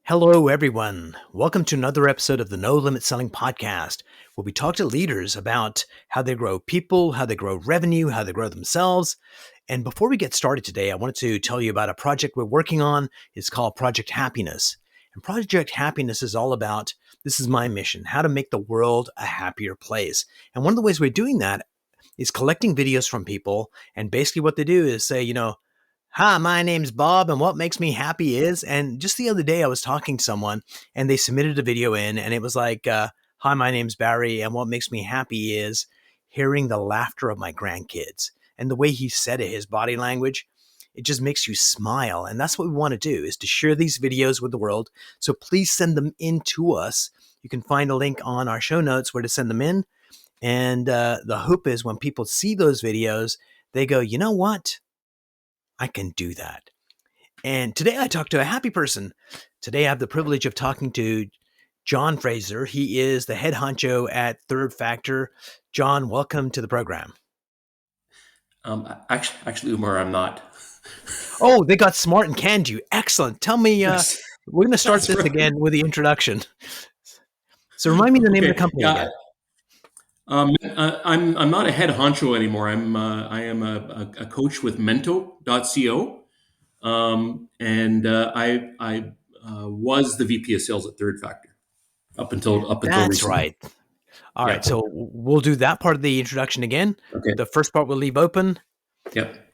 Hello, everyone. Welcome to another episode of the No Limit Selling Podcast, where we talk to leaders about how they grow people, how they grow revenue, how they grow themselves. And before we get started today, I wanted to tell you about a project we're working on. It's called Project Happiness. And Project Happiness is all about this is my mission, how to make the world a happier place. And one of the ways we're doing that is collecting videos from people. And basically, what they do is say, hi, my name's Bob, and what makes me happy is, and just the other day I was talking to someone and they submitted a video in and it was like, hi, my name's Barry, and what makes me happy is hearing the laughter of my grandkids. And the way he said it, his body language, it just makes you smile. And that's what we want to do, is to share these videos with the world. So please send them in to us. You can find a link on our show notes where to send them in. And the hope is when people see those videos, they go, you know what? I can do that. And today I talked to a happy person. Today I have the privilege of talking to John Fraser. He is the head honcho at Third Factor. John, welcome to the program. Actually, Umar, I'm not. Oh, they got smart and canned you. Excellent. Tell me, Yes, we're going to start this right. again with the introduction. So remind me the name of the company again. I'm not a head honcho anymore. I am a coach with Mento.co, and I was the VP of Sales at Third Factor up until That's recently. right. All right. Yeah. So we'll do that part of the introduction again. Okay. The first part we'll leave open. Yep.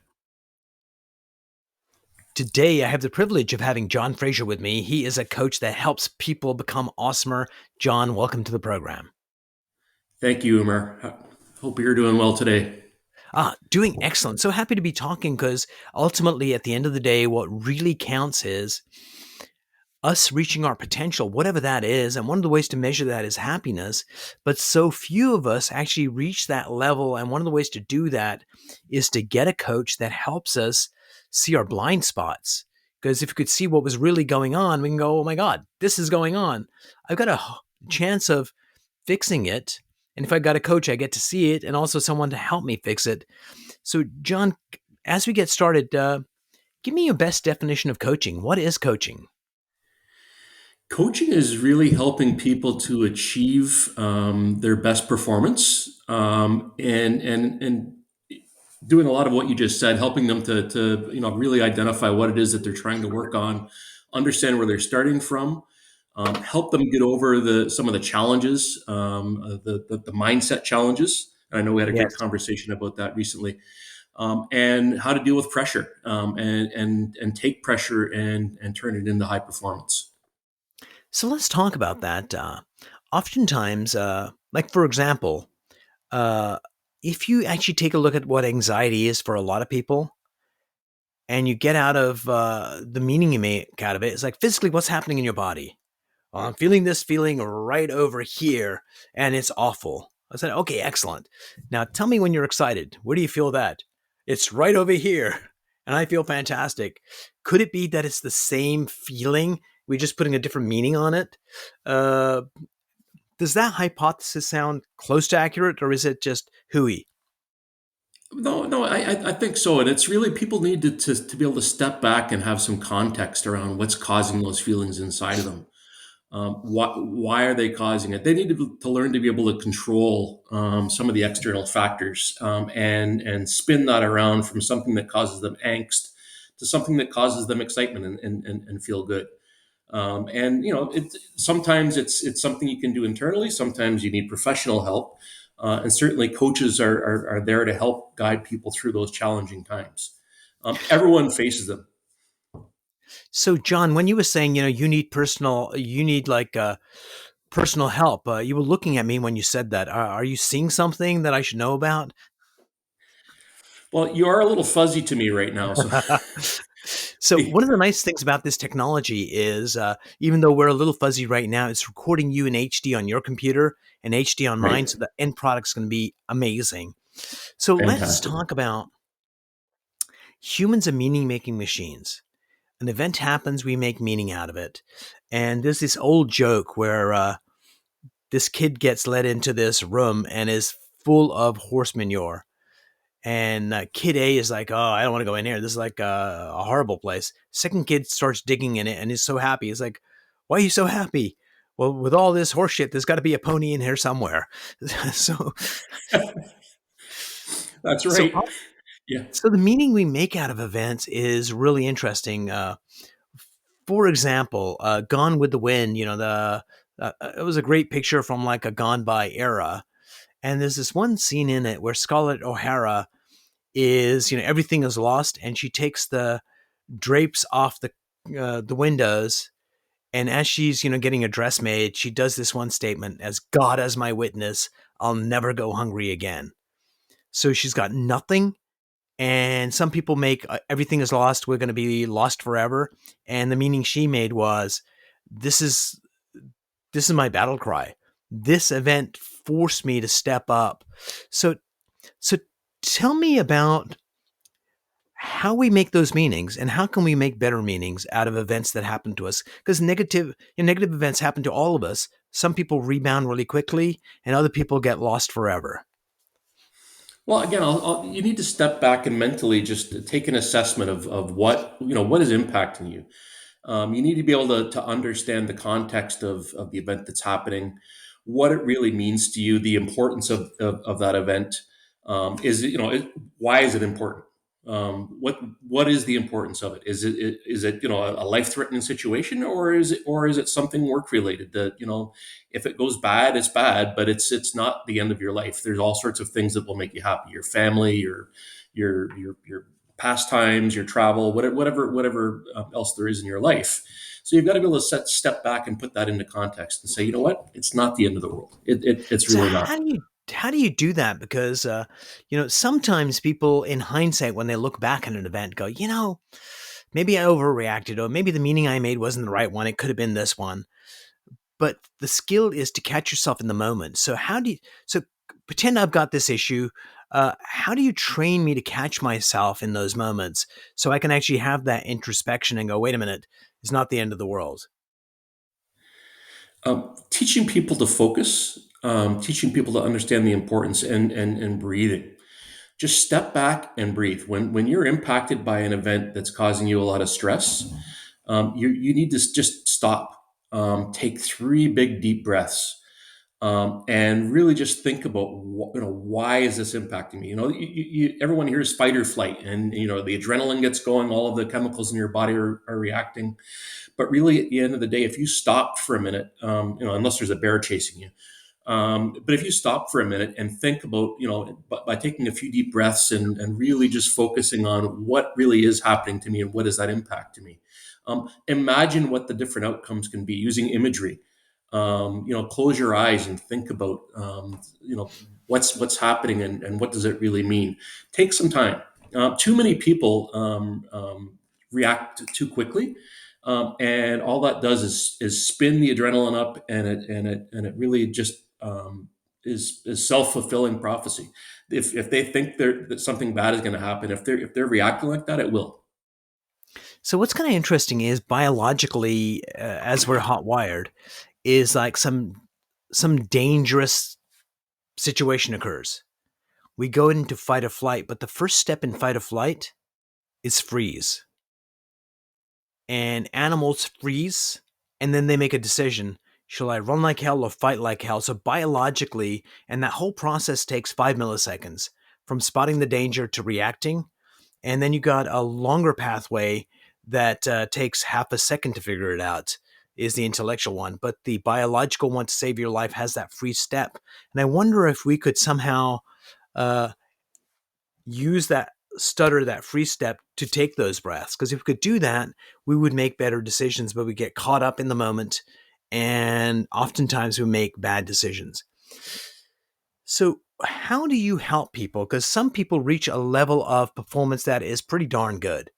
Today, I have the privilege of having John Fraser with me. He is a coach that helps people become awesomer. John, welcome to the program. Thank you, Umar. Hope you're doing well today. Doing excellent. So happy to be talking because ultimately, at the end of the day, what really counts is us reaching our potential, whatever that is. And one of the ways to measure that is happiness. But so few of us actually reach that level. And one of the ways to do that is to get a coach that helps us see our blind spots. Because if you could see what was really going on, we can go, oh my God, this is going on. I've got a chance of fixing it. And if I got a coach, I get to see it and also someone to help me fix it. So, John, as we get started, give me your best definition of coaching. What is coaching? Coaching is really helping people to achieve their best performance, and doing a lot of what you just said, helping them to really identify what it is that they're trying to work on, understand where they're starting from, help them get over some of the challenges, the mindset challenges. And I know we had a great Yes. conversation about that recently, and how to deal with pressure, and take pressure and turn it into high performance. So let's talk about that. Oftentimes, like for example, uh, if you actually take a look at what anxiety is for a lot of people, and you get out of the meaning you make out of it, it's like physically what's happening in your body. Well, I'm feeling this feeling right over here, and it's awful. I said, okay, excellent. Now tell me when you're excited. Where do you feel that? It's right over here, and I feel fantastic. Could it be that it's the same feeling? We're just putting a different meaning on it. Uh, does that hypothesis sound close to accurate, or is it just hooey? No, I think so. And it's really people need to be able to step back and have some context around what's causing those feelings inside of them. Why are they causing it? They need to learn to be able to control some of the external factors, and spin that around from something that causes them angst to something that causes them excitement and feel good. And sometimes it's something you can do internally. Sometimes you need professional help, and certainly coaches are there to help guide people through those challenging times. Everyone faces them. So, John, when you were saying, you need like personal help, you were looking at me when you said that. Are you seeing something that I should know about? Well, you are a little fuzzy to me right now, so So one of the nice things about this technology is, even though we're a little fuzzy right now, it's recording you in HD on your computer and HD on mine, right, so the end product's going to be amazing. So let's fantastic. talk about humans are meaning-making machines. An event happens, we make meaning out of it. And there's this old joke where this kid gets led into this room and is full of horse manure. And kid A is like, oh, I don't want to go in here. This is like a horrible place. Second kid starts digging in it and is so happy. He's like, Why are you so happy? Well, with all this horseshit, there's got to be a pony in here somewhere. so, That's so, right. Yeah. so the meaning we make out of events is really interesting. For example, Gone with the Wind, it was a great picture from like a gone by era. And there's this one scene in it where Scarlett O'Hara is, everything is lost, and she takes the drapes off the windows. And as she's, getting a dress made, she does this one statement: "As God as my witness, I'll never go hungry again." So she's got nothing. And some people make everything is lost, we're going to be lost forever. And the meaning she made was, this is this is my battle cry. This event forced me to step up. So so tell me about how we make those meanings, and how can we make better meanings out of events that happen to us, because negative events happen to all of us. Some people rebound really quickly, and other people get lost forever. Well, again, you need to step back and mentally just take an assessment of what is impacting you. You need to be able to understand the context of the event that's happening, what it really means to you, the importance of that event. Is it, why is it important? What is the importance of it? Is it a life threatening situation, or is it something work related that if it goes bad, it's bad, but it's not the end of your life. There's all sorts of things that will make you happy: your family, your pastimes, your travel, whatever else there is in your life. So you've got to be able to step back and put that into context and say, you know what, it's not the end of the world. It's So really not. how do you do that? Because sometimes people, in hindsight, when they look back at an event, go, maybe I overreacted, or maybe the meaning I made wasn't the right one. It could have been this one. But the skill is to catch yourself in the moment. So pretend I've got this issue. How do you train me to catch myself in those moments so I can actually have that introspection and go, wait a minute, it's not the end of the world? Teaching people to focus, teaching people to understand the importance, and breathing. Just step back and breathe. When you're impacted by an event that's causing you a lot of stress, you need to just stop. Take three big deep breaths, and really just think about why is this impacting me. Everyone hears fight or flight, and the adrenaline gets going, all of the chemicals in your body are reacting. But really, at the end of the day, if you stop for a minute, unless there's a bear chasing you, but if you stop for a minute and think about, by taking a few deep breaths, and really just focusing on what really is happening to me and what does that impact to me, imagine what the different outcomes can be using imagery. Close your eyes and think about, what's happening, and what does it really mean. Take some time. Too many people react too quickly, and all that does is spin the adrenaline up, and it really just is self-fulfilling prophecy. If they think that something bad is going to happen, if they're reacting like that, it will. So what's kind of interesting is biologically, as we're hot wired, is like some dangerous situation occurs. We go into fight or flight, but the first step in fight or flight is freeze. And animals freeze, and then they make a decision. Shall I run like hell or fight like hell? So biologically, and that whole process takes 5 milliseconds from spotting the danger to reacting. And then you got a longer pathway that takes half a second to figure it out, is the intellectual one. But the biological one to save your life has that free step. And I wonder if we could somehow uh, use that stutter, that free step, to take those breaths. Because if we could do that, we would make better decisions, but we get caught up in the moment. And oftentimes we make bad decisions. So, how do you help people? Because some people reach a level of performance that is pretty darn good.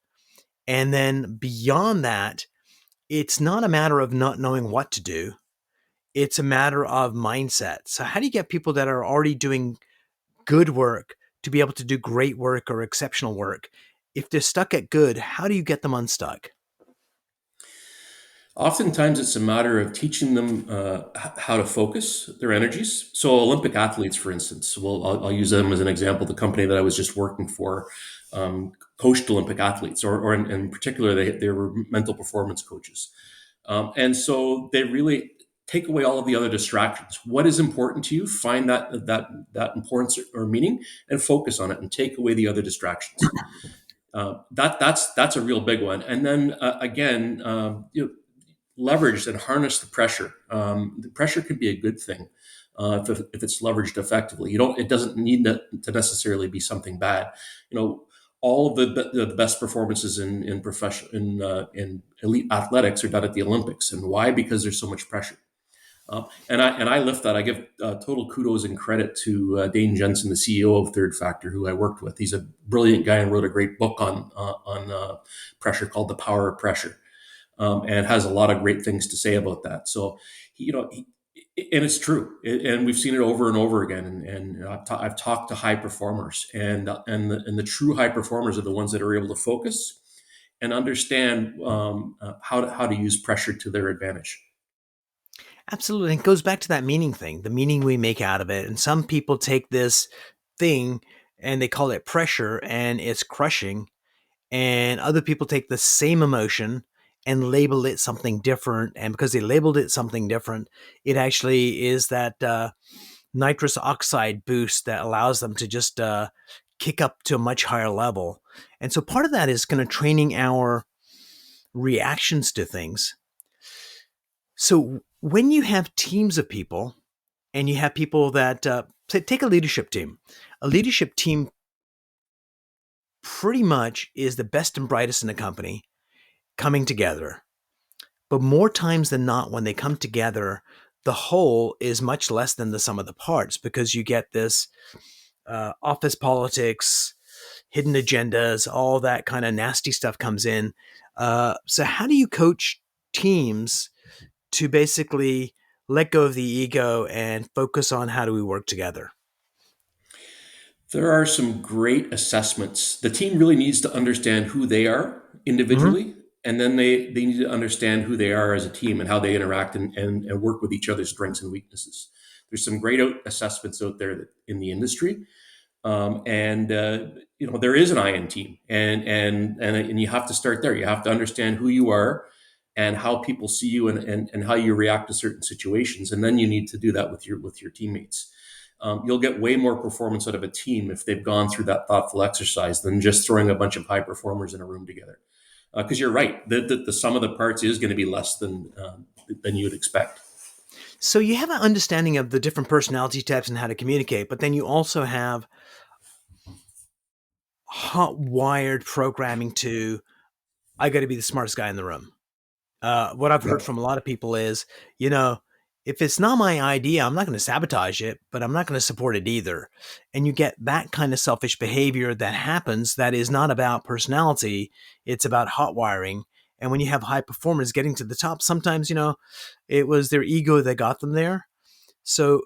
And then beyond that, it's not a matter of not knowing what to do, it's a matter of mindset. So, how do you get people that are already doing good work to be able to do great work or exceptional work? If they're stuck at good, how do you get them unstuck? Oftentimes, it's a matter of teaching them how to focus their energies. So, Olympic athletes, for instance, well, I'll use them as an example. The company that I was just working for coached Olympic athletes, or in particular, they were mental performance coaches. And so they really take away all of the other distractions. What is important to you? Find that importance or meaning, and focus on it, and take away the other distractions. That's a real big one. And then again, leverage and harness the pressure. The pressure can be a good thing if it's leveraged effectively. You don't. It doesn't need to necessarily be something bad. You know, all of the best performances in profession in elite athletics are done at the Olympics, and why? Because there's so much pressure. And I lift that. I give total kudos and credit to Dane Jensen, the CEO of Third Factor, who I worked with. He's a brilliant guy and wrote a great book on pressure called The Power of Pressure, and has a lot of great things to say about that. So, and it's true, and we've seen it over and over again. And I've talked to high performers, and the true high performers are the ones that are able to focus and understand how to use pressure to their advantage. Absolutely. It goes back to that meaning thing, the meaning we make out of it. And some people take this thing and they call it pressure and it's crushing. And other people take the same emotion and label it something different. And because they labeled it something different, it actually is that nitrous oxide boost that allows them to just kick up to a much higher level. And so part of that is kind of training our reactions to things. So when you have teams of people and you have people that take a leadership team, a leadership team pretty much is the best and brightest in the company coming together. But more times than not, when they come together, the whole is much less than the sum of the parts, because you get this office politics, hidden agendas, all that kind of nasty stuff comes in. So how do you coach teams to basically let go of the ego and focus on how do we work together? There are some great assessments. The team really needs to understand who they are Mm-hmm. individually, and then they need to understand who they are as a team and how they interact and work with each other's strengths and weaknesses. There's some great assessments out there in the industry, and there is an I in team, and you have to start there. You have to understand who you are and how people see you, and how you react to certain situations, and then you need to do that with your teammates. You'll get way more performance out of a team if they've gone through that thoughtful exercise than just throwing a bunch of high performers in a room together. Because you're right, the sum of the parts is going to be less than you would expect. So you have an understanding of the different personality types and how to communicate, but then you also have hot wired programming to, I got to be the smartest guy in the room. What I've heard Yep. from a lot of people is, you know, if it's not my idea, I'm not going to sabotage it, but I'm not going to support it either. And you get that kind of selfish behavior that happens that is not about personality, it's about hot wiring. And when you have high performers getting to the top, sometimes, it was their ego that got them there. So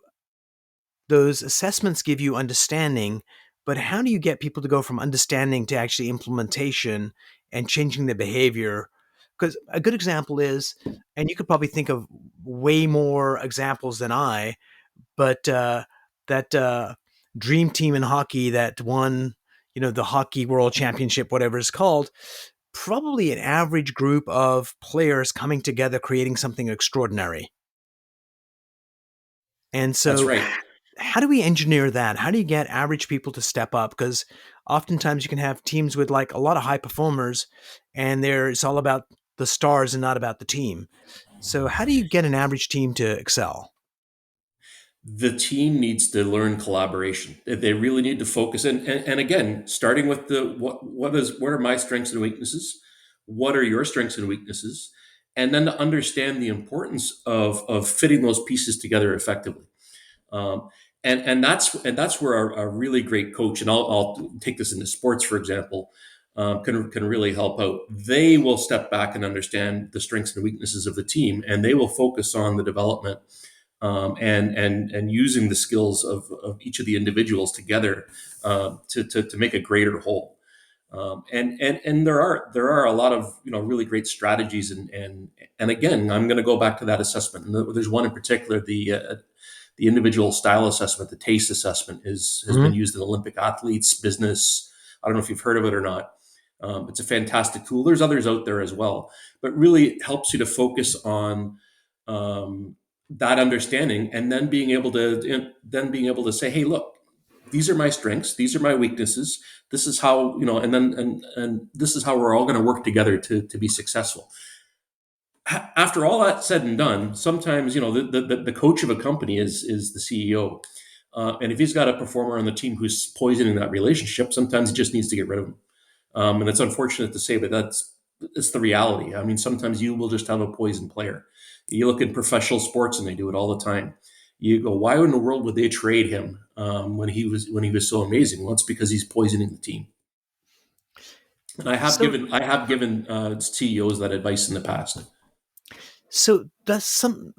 those assessments give you understanding, but how do you get people to go from understanding to actually implementation and changing their behavior? Because a good example is, and you could probably think of way more examples than I, but that dream team in hockey that won, the hockey world championship, whatever it's called, probably an average group of players coming together, creating something extraordinary. And That's so right. how do we engineer that? How do you get average people to step up? Because oftentimes you can have teams with like a lot of high performers, and it's all about the stars and not about the team. So how do you get an average team to excel? The team needs to learn collaboration. They really need to focus, and again, starting with what are my strengths and weaknesses, what are your strengths and weaknesses, and then to understand the importance of fitting those pieces together effectively. Um, and that's where a really great coach, and I'll take this into sports, for example, can really help out. They will step back and understand the strengths and weaknesses of the team, and they will focus on the development, and using the skills of each of the individuals together, to make a greater whole. And there are a lot of really great strategies, and again, I'm going to go back to that assessment. And there's one in particular, the individual style assessment, the taste assessment, has been Mhm. used in Olympic athletes, business. I don't know if you've heard of it or not. It's a fantastic tool. There's others out there as well, but really it helps you to focus on um, that understanding, and then being able to say, "Hey, look, these are my strengths. These are my weaknesses. This is how and this is how we're all going to work together to be successful." After all that said and done, sometimes the coach of a company is the CEO, and if he's got a performer on the team who's poisoning that relationship, sometimes he just needs to get rid of him. And it's unfortunate to say, but it's the reality. I mean, sometimes you will just have a poison player. You look in professional sports, and they do it all the time. You go, why in the world would they trade him when he was so amazing? Well, it's because he's poisoning the team. And I have So, given I have given CEOs that advice in the past. so that's some.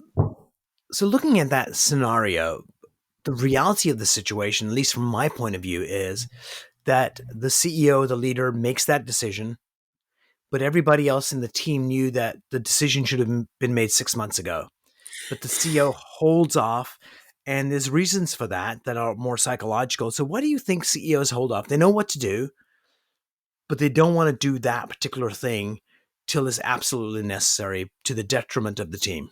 So, looking at that scenario, the reality of the situation, at least from my point of view, is that the CEO, the leader, makes that decision, but everybody else in the team knew that the decision should have been made 6 months ago. But the CEO holds off, and there's reasons for that that are more psychological. So, why do you think CEOs hold off? They know what to do, but they don't want to do that particular thing till it's absolutely necessary to the detriment of the team.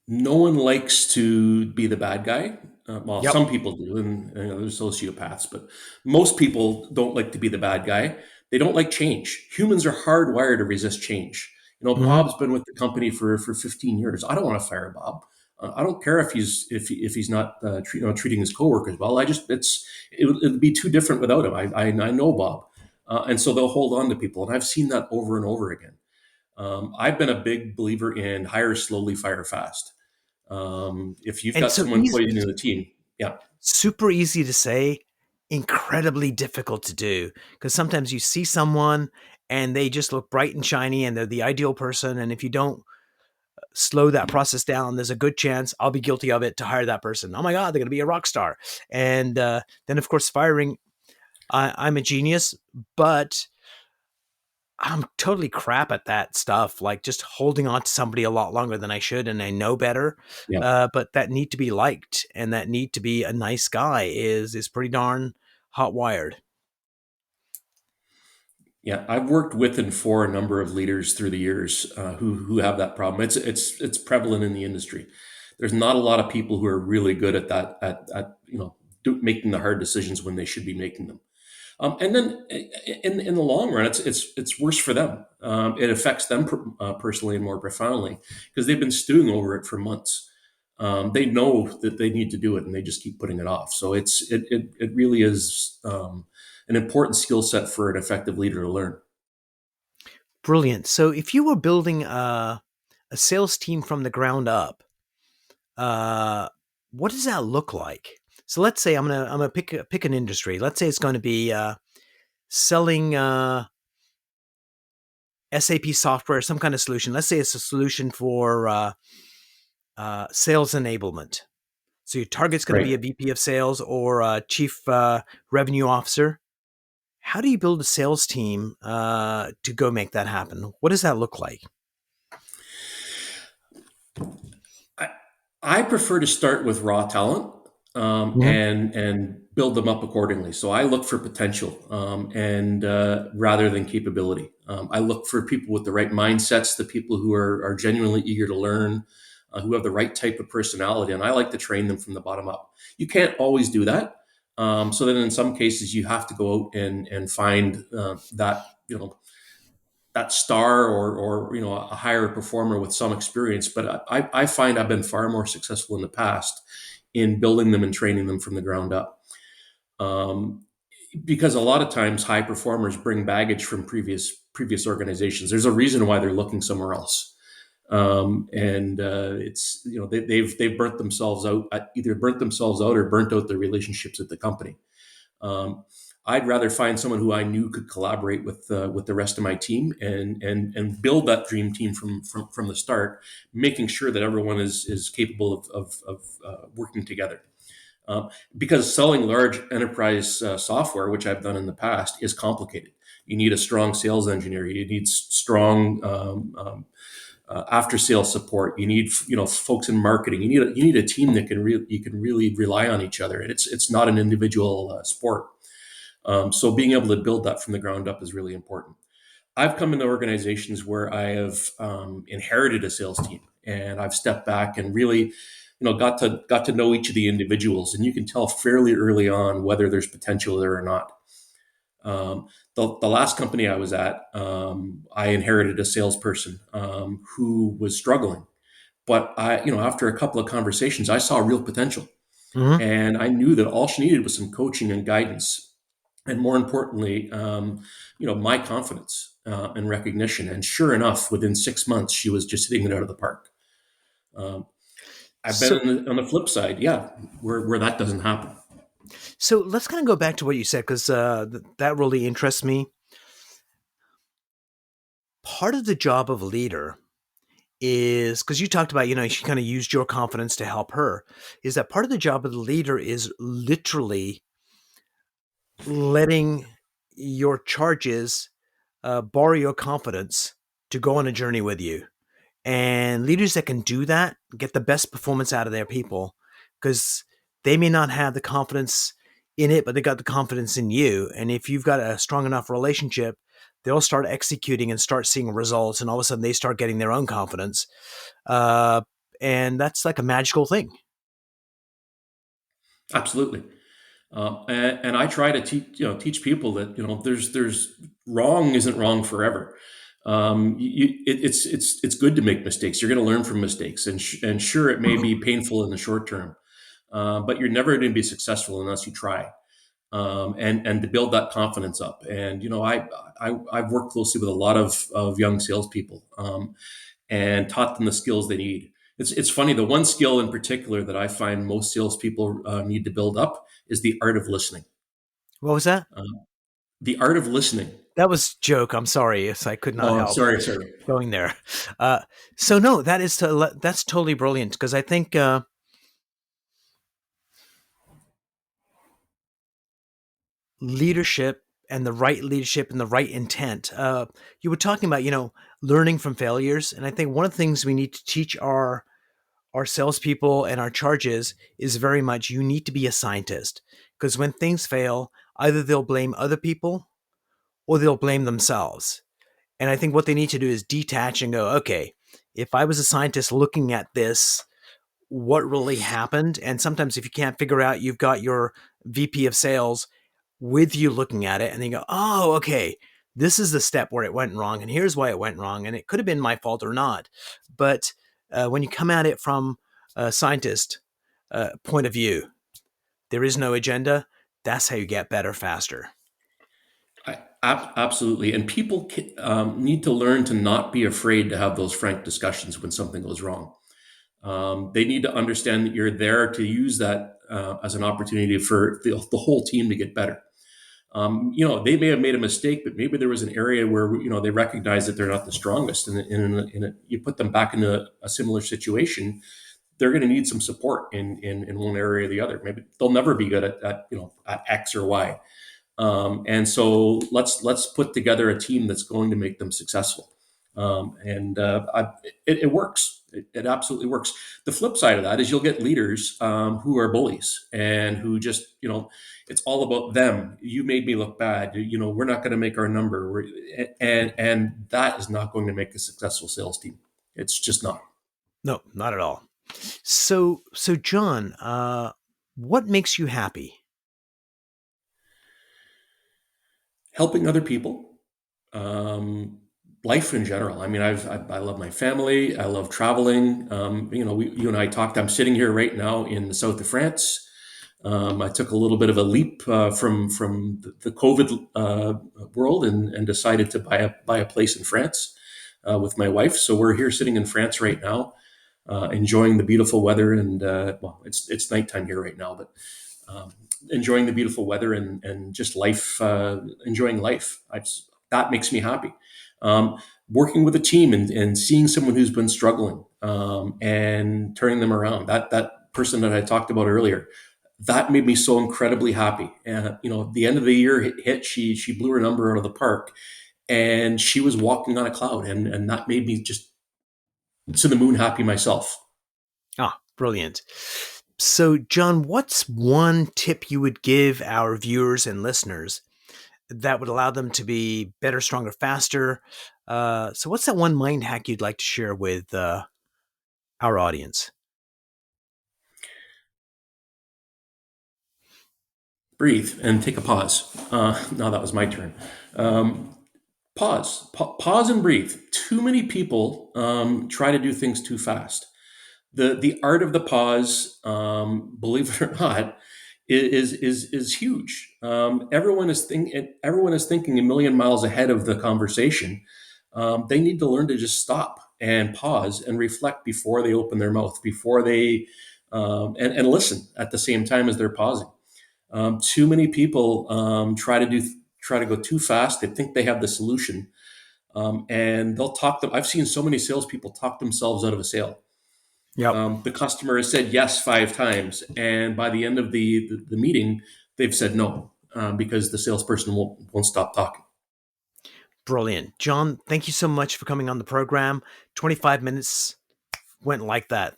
No one likes to be the bad guy. Well, Yep. some people do, and there's sociopaths, but most people don't like to be the bad guy. They don't like change. Humans are hardwired to resist change. Hmm. Bob's been with the company for 15 years. I don't want to fire Bob. I don't care if he's not treating his coworkers well. It'd be too different without him. I know Bob, and so they'll hold on to people, and I've seen that over and over again. I've been a big believer in hire slowly, fire fast. If you've And got so someone easy, pointing to the team, yeah, super easy to say, incredibly difficult to do. Because sometimes you see someone and they just look bright and shiny and they're the ideal person. And if you don't slow that process down, there's a good chance I'll be guilty of it to hire that person. Oh my God, they're going to be a rock star. And then, of course, firing, I'm a genius, but I'm totally crap at that stuff, like just holding on to somebody a lot longer than I should, and I know better. yeah, But that need to be liked and that need to be a nice guy is pretty darn hot wired. yeah. I've worked with and for a number of leaders through the years who have that problem. It's prevalent in the industry. There's not a lot of people who are really good at that making the hard decisions when they should be making them. And then in the long run, it's worse for them. It affects them personally and more profoundly because they've been stewing over it for months. They know that they need to do it, and they just keep putting it off. So it really is an important skill set for an effective leader to learn. Brilliant. So if you were building a sales team from the ground up, uh, what does that look like? So let's say I'm gonna pick an industry. Let's say it's going to be selling SAP software, some kind of solution. Let's say it's a solution for sales enablement. So your target's going to be a Right. VP of sales or a chief revenue officer. How do you build a sales team to go make that happen? What does that look like? I, I prefer to start with raw talent Mhm. and build them up accordingly. So I look for potential and rather than capability. I look for people with the right mindsets, the people who are genuinely eager to learn, who have the right type of personality, and I like to train them from the bottom up. You can't always do that. So then, in some cases, you have to go out and find that star or a higher performer with some experience. But I find I've been far more successful in the past in building them and training them from the ground up. Um, because a lot of times high performers bring baggage from previous organizations. There's a reason why they're looking somewhere else. And it's they've burnt themselves out, either burnt themselves out or burnt out their relationships at the company. Um, I'd rather find someone who I knew could collaborate with the rest of my team and build that dream team from the start, making sure that everyone is capable of working together. Uh, because selling large enterprise software, which I've done in the past, is complicated. You need a strong sales engineer. You need strong after sales support. You need folks in marketing. You need a team that you can really rely on each other. And it's not an individual sport. So being able to build that from the ground up is really important. I've come into organizations where I have inherited a sales team, and I've stepped back and really, got to know each of the individuals, and you can tell fairly early on whether there's potential there or not. The last company I was at, I inherited a salesperson who was struggling, but after a couple of conversations, I saw real potential, Hmm. and I knew that all she needed was some coaching and guidance, and more importantly, my confidence and recognition. And sure enough, within 6 months, she was just hitting it out of the park. Um, I've been So, on the flip side, yeah, where that doesn't happen. so let's kind of go back to what you said because that really interests me. Part of the job of a leader is because you talked about, she kind of used your confidence to help her. Is that part of the job of the leader is literally letting your charges borrow your confidence to go on a journey with you? And leaders that can do that get the best performance out of their people because they may not have the confidence in it, but they got the confidence in you. And if you've got a strong enough relationship, they'll start executing and start seeing results. And all of a sudden, they start getting their own confidence. Uh, and that's like a magical thing. Absolutely. And I try to teach people that there's wrong isn't wrong forever. It's good to make mistakes. You're going to learn from mistakes, and sure, it may be painful in the short term, but you're never going to be successful unless you try. And to build that confidence up. And I've worked closely with a lot of young salespeople, and taught them the skills they need. It's funny. The one skill in particular that I find most salespeople need to build up is the art of listening. What was that? Um, the art of listening. That was joke. I'm sorry. Yes, I could not Oh, help sorry. going there. Uh, so no, that's totally brilliant because I think leadership and the right leadership and the right intent. You were talking about, learning from failures, and I think one of the things we need to teach our salespeople and our charges is very much you need to be a scientist because when things fail, either they'll blame other people or they'll blame themselves. And I think what they need to do is detach and go, okay, if I was a scientist looking at this, what really happened? And sometimes if you can't figure out, you've got your VP of sales with you looking at it and then you go, oh, okay, this is the step where it went wrong and here's why it went wrong and it could have been my fault or not. But when you come at it from a scientist point of view, there is no agenda. That's how you get better faster. Absolutely. And people need to learn to not be afraid to have those frank discussions when something goes wrong. They need to understand that you're there to use that as an opportunity for the whole team to get better. They may have made a mistake, but maybe there was an area where they recognize that they're not the strongest, and you put them back into a similar situation. They're going to need some support in one area or the other. Maybe they'll never be good at X or Y. And so let's put together a team that's going to make them successful. It works. It absolutely works. The flip side of that is you'll get leaders who are bullies and who just it's all about them. You made me look bad. We're not going to make our number. And that is not going to make a successful sales team. It's just not. No, not at all. So John, what makes you happy? Helping other people, um, life in general. I mean, I love my family. I love traveling. You and I talked. I'm sitting here right now in the south of France. I took a little bit of a leap from the COVID world and decided to buy a place in France with my wife. So we're here sitting in France right now, enjoying the beautiful weather. And well, it's nighttime here right now, but um, enjoying the beautiful weather and just life, enjoying life. That makes me happy. Um, Working with a team and seeing someone who's been struggling and turning them around. That person that I talked about earlier, that made me so incredibly happy. And the end of the year hit. She blew her number out of the park, and she was walking on a cloud, and that made me just to the moon happy myself. Ah, brilliant. So, John, what's one tip you would give our viewers and listeners that would allow them to be better, stronger, faster. So, what's that one mind hack you'd like to share with our audience? Breathe and take a pause. Now that was my turn. Um, pause and breathe. Too many people try to do things too fast. The art of the pause, believe it or not, is huge. Everyone is thinking a million miles ahead of the conversation. They need to learn to just stop and pause and reflect before they open their mouth, before they and listen at the same time as they're pausing. Too many people try to go too fast. They think they have the solution, and they'll talk them. I've seen so many salespeople talk themselves out of a sale. Yep. The customer has said yes 5 times, and by the end of the meeting, they've said no because the salesperson won't stop talking. Brilliant. John, thank you so much for coming on the program. 25 minutes went like that.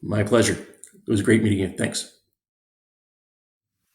My pleasure. It was great meeting you. Thanks.